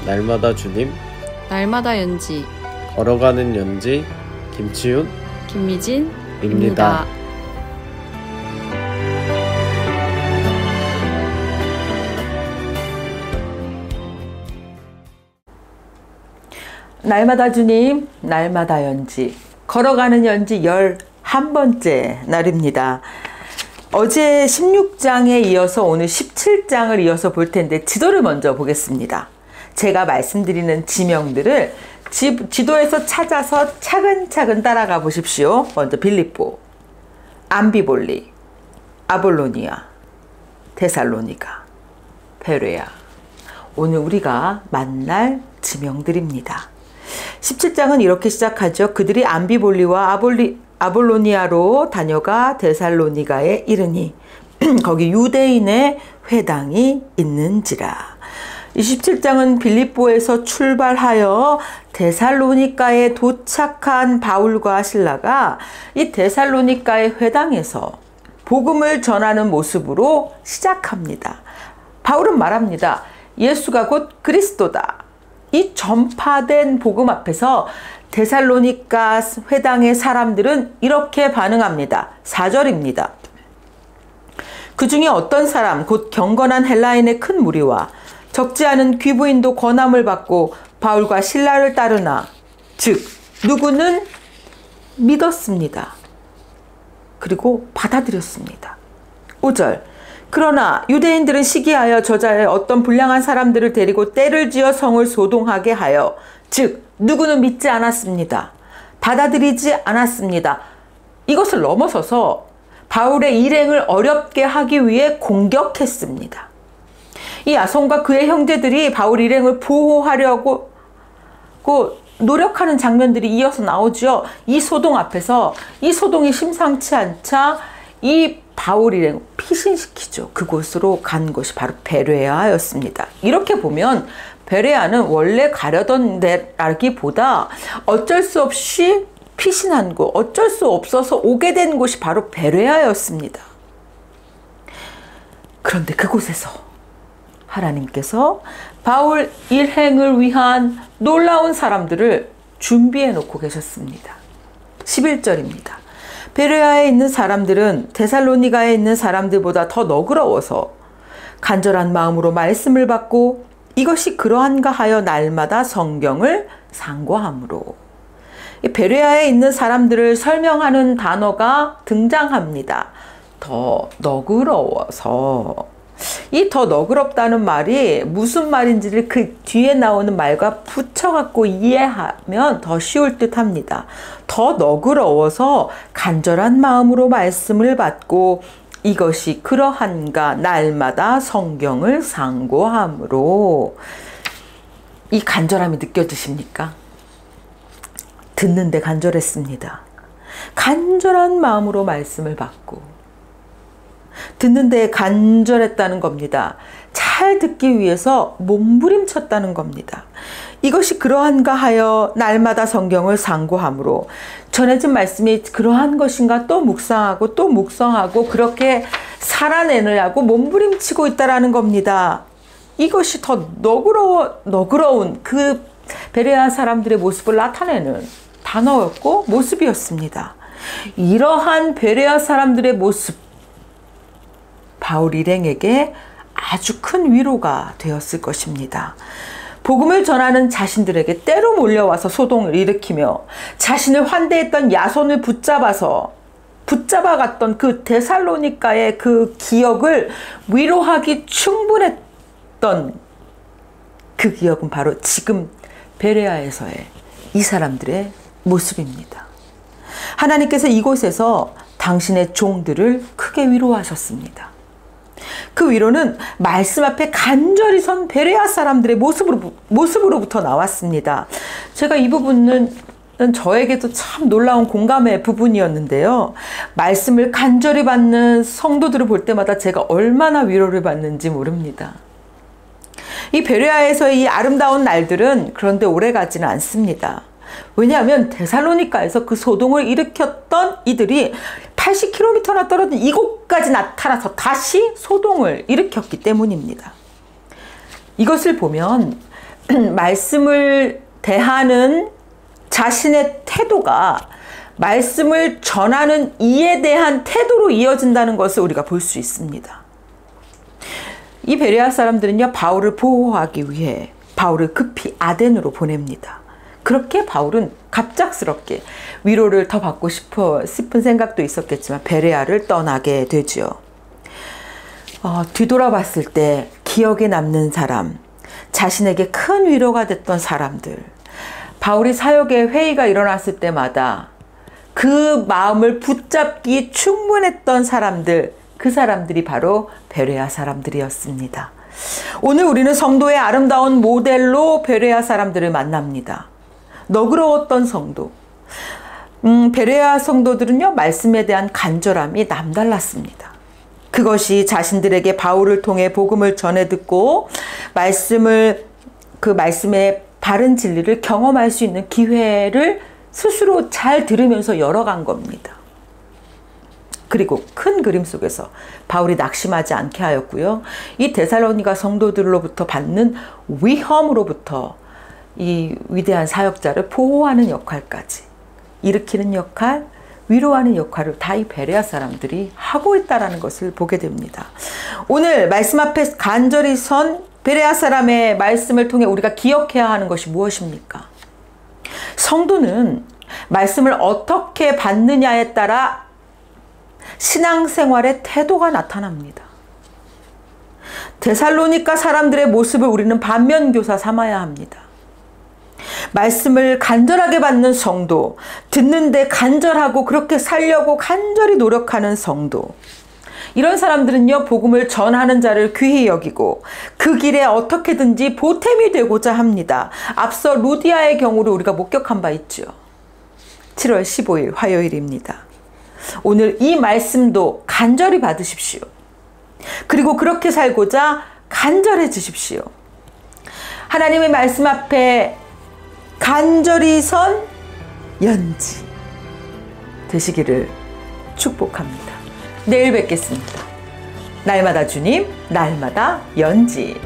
날마다 주님, 날마다 연지, 걸어가는 연지, 김치훈, 김미진입니다. 날마다 주님, 날마다 연지, 걸어가는 연지 11번째 날입니다. 어제 16장에 이어서 오늘 17장을 이어서 볼 텐데 지도를 먼저 보겠습니다. 제가 말씀드리는 지명들을 지도에서 찾아서 차근차근 따라가 보십시오. 먼저 빌립보, 암비볼리, 아볼로니아, 데살로니가, 베레아. 오늘 우리가 만날 지명들입니다. 17장은 이렇게 시작하죠. 그들이 암비볼리와 아볼로니아로 다녀가 데살로니가에 이르니 거기 유대인의 회당이 있는지라. 27장은 빌립보에서 출발하여 데살로니가에 도착한 바울과 실라가 이 데살로니가의 회당에서 복음을 전하는 모습으로 시작합니다. 바울은 말합니다. 예수가 곧 그리스도다. 이 전파된 복음 앞에서 데살로니가 회당의 사람들은 이렇게 반응합니다. 4절입니다. 그 중에 어떤 사람 곧 경건한 헬라인의 큰 무리와 적지 않은 귀부인도 권함을 받고 바울과 실라를 따르나 즉 누구는 믿었습니다. 그리고 받아들였습니다. 5절 그러나 유대인들은 시기하여 저자의 어떤 불량한 사람들을 데리고 때를 지어 성을 소동하게 하여 즉 누구는 믿지 않았습니다. 받아들이지 않았습니다. 이것을 넘어서서 바울의 일행을 어렵게 하기 위해 공격했습니다. 이 야손과 그의 형제들이 바울 일행을 보호하려고 노력하는 장면들이 이어서 나오죠. 이 소동 앞에서 이 소동이 심상치 않자 이 바울 일행 피신시키죠. 그곳으로 간 곳이 바로 베레아였습니다. 이렇게 보면 베레아는 원래 가려던 데라기보다 어쩔 수 없이 피신한 곳, 어쩔 수 없어서 오게 된 곳이 바로 베레아였습니다. 그런데 그곳에서 하나님께서 바울 일행을 위한 놀라운 사람들을 준비해 놓고 계셨습니다. 11절입니다. 베레아에 있는 사람들은 데살로니가에 있는 사람들보다 더 너그러워서 간절한 마음으로 말씀을 받고 이것이 그러한가 하여 날마다 성경을 상고함으로. 베레아에 있는 사람들을 설명하는 단어가 등장합니다. 더 너그러워서. 이 더 너그럽다는 말이 무슨 말인지를 그 뒤에 나오는 말과 붙여갖고 이해하면 더 쉬울 듯 합니다. 더 너그러워서 간절한 마음으로 말씀을 받고 이것이 그러한가 날마다 성경을 상고함으로. 이 간절함이 느껴지십니까? 듣는데 간절했습니다. 간절한 마음으로 말씀을 받고 듣는데 간절했다는 겁니다. 잘 듣기 위해서 몸부림쳤다는 겁니다. 이것이 그러한가 하여 날마다 성경을 상고함으로 전해진 말씀이 그러한 것인가 또 묵상하고 또 묵상하고 그렇게 살아내느라고 몸부림치고 있다라는 겁니다. 이것이 더 너그러운 그 베레아 사람들의 모습을 나타내는 단어였고 모습이었습니다. 이러한 베레아 사람들의 모습 바울 일행에게 아주 큰 위로가 되었을 것입니다. 복음을 전하는 자신들에게 때로 몰려와서 소동을 일으키며 자신을 환대했던 야손을 붙잡아갔던 그 데살로니가의 그 기억을 위로하기 충분했던 그 기억은 바로 지금 베레아에서의 이 사람들의 모습입니다. 하나님께서 이곳에서 당신의 종들을 크게 위로하셨습니다. 그 위로는 말씀 앞에 간절히 선 베레아 사람들의 모습으로부터 나왔습니다. 제가 이 부분은 저에게도 참 놀라운 공감의 부분이었는데요. 말씀을 간절히 받는 성도들을 볼 때마다 제가 얼마나 위로를 받는지 모릅니다. 이 베레아에서의 이 아름다운 날들은 그런데 오래가지는 않습니다. 왜냐하면 데살로니가에서 그 소동을 일으켰던 이들이 80km나 떨어진 이곳까지 나타나서 다시 소동을 일으켰기 때문입니다. 이것을 보면 말씀을 대하는 자신의 태도가 말씀을 전하는 이에 대한 태도로 이어진다는 것을 우리가 볼 수 있습니다. 이 베레아 사람들은요, 바울을 보호하기 위해 바울을 급히 아덴으로 보냅니다. 그렇게 바울은 갑작스럽게 위로를 더 받고 싶은 생각도 있었겠지만 베레아를 떠나게 되죠. 뒤돌아봤을 때 기억에 남는 사람, 자신에게 큰 위로가 됐던 사람들, 바울이 사역에 회의가 일어났을 때마다 그 마음을 붙잡기 충분했던 사람들, 그 사람들이 바로 베레아 사람들이었습니다. 오늘 우리는 성도의 아름다운 모델로 베레아 사람들을 만납니다. 너그러웠던 성도. 베레아 성도들은요, 말씀에 대한 간절함이 남달랐습니다. 그것이 자신들에게 바울을 통해 복음을 전해 듣고 그 말씀의 바른 진리를 경험할 수 있는 기회를 스스로 잘 들으면서 열어간 겁니다. 그리고 큰 그림 속에서 바울이 낙심하지 않게 하였고요. 이 데살로니가 성도들로부터 받는 위험으로부터 이 위대한 사역자를 보호하는 역할까지, 일으키는 역할, 위로하는 역할을 다 이 베레아 사람들이 하고 있다는 것을 보게 됩니다. 오늘 말씀 앞에 간절히 선 베레아 사람의 말씀을 통해 우리가 기억해야 하는 것이 무엇입니까? 성도는 말씀을 어떻게 받느냐에 따라 신앙생활의 태도가 나타납니다. 데살로니가 사람들의 모습을 우리는 반면교사 삼아야 합니다. 말씀을 간절하게 받는 성도, 듣는데 간절하고 그렇게 살려고 간절히 노력하는 성도, 이런 사람들은요, 복음을 전하는 자를 귀히 여기고 그 길에 어떻게든지 보탬이 되고자 합니다. 앞서 루디아의 경우를 우리가 목격한 바 있죠. 7월 15일 화요일입니다. 오늘 이 말씀도 간절히 받으십시오. 그리고 그렇게 살고자 간절해지십시오. 하나님의 말씀 앞에 간절히 선 연지 되시기를 축복합니다. 내일 뵙겠습니다. 날마다 주님, 날마다 연지.